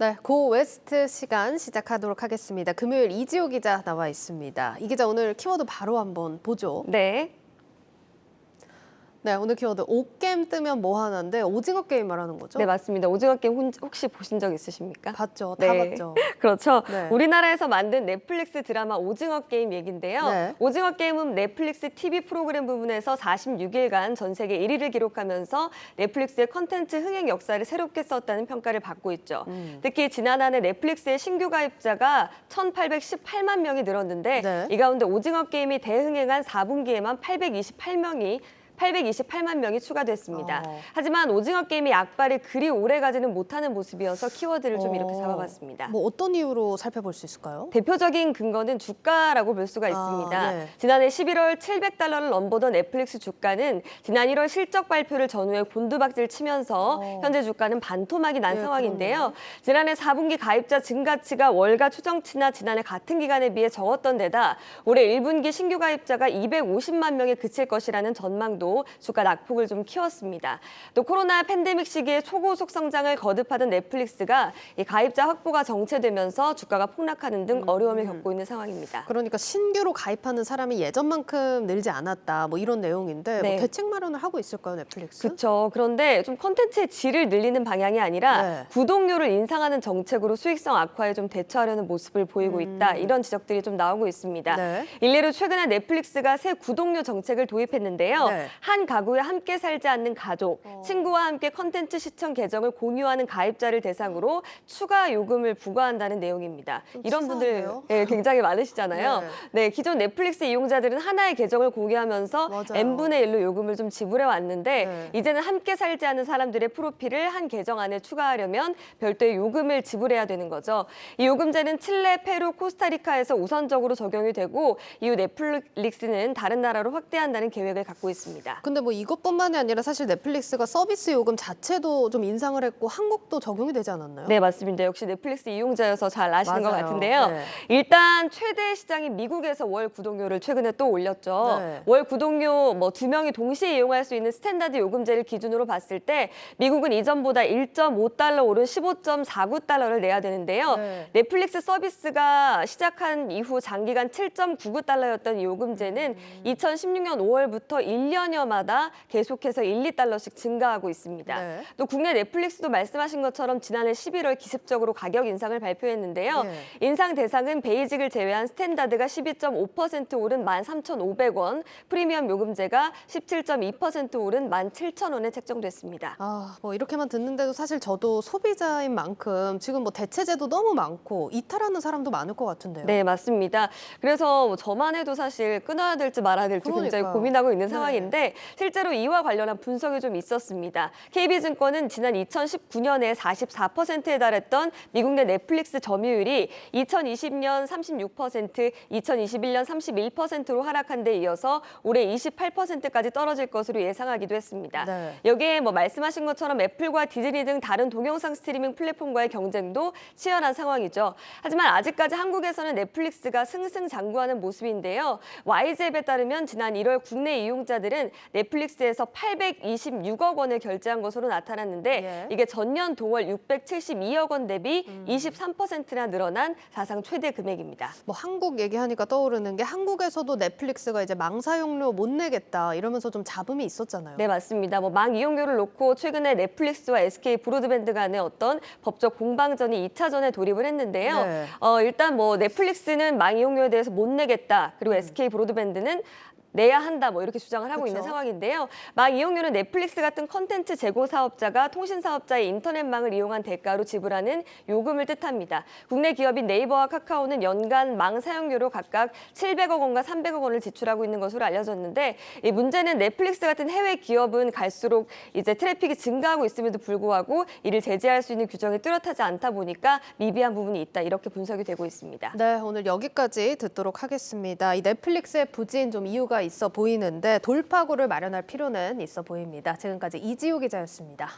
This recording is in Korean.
네, 고 웨스트 시간 시작하도록 하겠습니다. 금요일 이지호 기자 나와 있습니다. 이 기자 오늘 키워드 바로 한번 보죠. 네. 네, 오늘 키워드 옷게임 뜨면 뭐 하나인데 오징어 게임 말하는 거죠? 네, 맞습니다. 오징어 게임 혹시 보신 적 있으십니까? 봤죠. 다 네. 봤죠. 그렇죠. 네. 우리나라에서 만든 넷플릭스 드라마 오징어 게임 얘긴데요. 네. 오징어 게임은 넷플릭스 TV 프로그램 부분에서 46일간 전 세계 1위를 기록하면서 넷플릭스의 컨텐츠 흥행 역사를 새롭게 썼다는 평가를 받고 있죠. 특히 지난 한 해 넷플릭스의 신규 가입자가 1,818만 명이 늘었는데 네. 이 가운데 오징어 게임이 대흥행한 4분기에만 828만 명이 추가됐습니다. 하지만 오징어 게임이 약발을 그리 오래 가지는 못하는 모습이어서 키워드를 좀 이렇게 잡아봤습니다. 뭐 어떤 이유로 살펴볼 수 있을까요? 대표적인 근거는 주가라고 볼 수가 있습니다. 네. 지난해 11월 700달러를 넘보던 넷플릭스 주가는 지난 1월 실적 발표를 전후에 곤두박질 치면서 현재 주가는 반토막이 난 네, 상황인데요. 그렇네요. 지난해 4분기 가입자 증가치가 월가 추정치나 지난해 같은 기간에 비해 적었던 데다 올해 1분기 신규 가입자가 250만 명에 그칠 것이라는 전망도 주가 낙폭을 좀 키웠습니다. 또 코로나 팬데믹 시기에 초고속 성장을 거듭하던 넷플릭스가 이 가입자 확보가 정체되면서 주가가 폭락하는 등 어려움을 겪고 있는 상황입니다. 그러니까 신규로 가입하는 사람이 예전만큼 늘지 않았다. 뭐 이런 내용인데 네. 뭐 대책 마련을 하고 있을까요, 넷플릭스? 그렇죠. 그런데 좀 콘텐츠의 질을 늘리는 방향이 아니라 네. 구독료를 인상하는 정책으로 수익성 악화에 좀 대처하려는 모습을 보이고 있다. 이런 지적들이 좀 나오고 있습니다. 네. 일례로 최근에 넷플릭스가 새 구독료 정책을 도입했는데요. 네. 한 가구에 함께 살지 않는 가족, 친구와 함께 콘텐츠 시청 계정을 공유하는 가입자를 대상으로 추가 요금을 부과한다는 내용입니다. 이런 분들 치사하네요. 굉장히 많으시잖아요. 네. 네, 기존 넷플릭스 이용자들은 하나의 계정을 공유하면서 맞아요. n분의 1로 요금을 좀 지불해 왔는데 네. 이제는 함께 살지 않은 사람들의 프로필을 한 계정 안에 추가하려면 별도의 요금을 지불해야 되는 거죠. 이 요금제는 칠레, 페루, 코스타리카에서 우선적으로 적용이 되고 이후 넷플릭스는 다른 나라로 확대한다는 계획을 갖고 있습니다. 근데 뭐 이것뿐만이 아니라 사실 넷플릭스가 서비스 요금 자체도 좀 인상을 했고 한국도 적용이 되지 않았나요? 네, 맞습니다. 역시 넷플릭스 이용자여서 잘 아시는 것 맞아요. 같은데요. 네. 일단 최대 시장인 미국에서 월 구독료를 최근에 또 올렸죠. 네. 월 구독료 뭐 2명이 동시에 이용할 수 있는 스탠다드 요금제를 기준으로 봤을 때 미국은 이전보다 1.5달러 오른 15.49달러를 내야 되는데요. 네. 넷플릭스 서비스가 시작한 이후 장기간 7.99달러였던 이 요금제는 2016년 5월부터 1년여마다 계속해서 1, 2달러씩 증가하고 있습니다. 네. 또 국내 넷플릭스도 말씀하신 것처럼 지난해 11월 기습적으로 가격 인상을 발표했는데요. 네. 인상 대상은 베이직을 제외한 스탠다드가 12.5% 오른 13,500원, 프리미엄 요금제가 17.2% 오른 17,000원에 책정됐습니다. 뭐 이렇게만 듣는데도 사실 저도 소비자인 만큼 지금 뭐 대체제도 너무 많고 이탈하는 사람도 많을 것 같은데요. 네, 맞습니다. 그래서 뭐 저만 해도 사실 끊어야 될지 말아야 될지 굉장히 그러니까요. 고민하고 있는 네. 상황인데 실제로 이와 관련한 분석이 좀 있었습니다. KB증권은 지난 2019년에 44%에 달했던 미국 내 넷플릭스 점유율이 2020년 36%, 2021년 31%로 하락한 데 이어서 올해 28%까지 떨어질 것으로 예상하기도 했습니다. 네. 여기에 뭐 말씀하신 것처럼 애플과 디즈니 등 다른 동영상 스트리밍 플랫폼과의 경쟁도 치열한 상황이죠. 하지만 아직까지 한국에서는 넷플릭스가 승승장구하는 모습인데요. YG앱에 따르면 지난 1월 국내 이용자들은 넷플릭스에서 826억 원을 결제한 것으로 나타났는데 예. 이게 전년 동월 672억 원 대비 23%나 늘어난 사상 최대 금액입니다. 뭐 한국 얘기하니까 떠오르는 게 한국에서도 넷플릭스가 이제 망사용료 못 내겠다 이러면서 좀 잡음이 있었잖아요. 네, 맞습니다. 뭐 망 이용료를 놓고 최근에 넷플릭스와 SK 브로드밴드 간의 어떤 법적 공방전이 2차전에 돌입을 했는데요. 네. 일단 뭐 넷플릭스는 망 이용료에 대해서 못 내겠다. 그리고 SK 브로드밴드는 내야 한다 뭐 이렇게 주장을 하고 있는 그쵸. 상황인데요. 망 이용료는 넷플릭스 같은 컨텐츠 제공 사업자가 통신 사업자의 인터넷망을 이용한 대가로 지불하는 요금을 뜻합니다. 국내 기업인 네이버와 카카오는 연간 망 사용료로 각각 700억 원과 300억 원을 지출하고 있는 것으로 알려졌는데 이 문제는 넷플릭스 같은 해외 기업은 갈수록 이제 트래픽이 증가하고 있음에도 불구하고 이를 제재할 수 있는 규정이 뚜렷하지 않다 보니까 미비한 부분이 있다 이렇게 분석이 되고 있습니다. 네, 오늘 여기까지 듣도록 하겠습니다. 이 넷플릭스의 부진 좀 이유가 있어 보이는데 돌파구를 마련할 필요는 있어 보입니다. 지금까지 이지호 기자였습니다.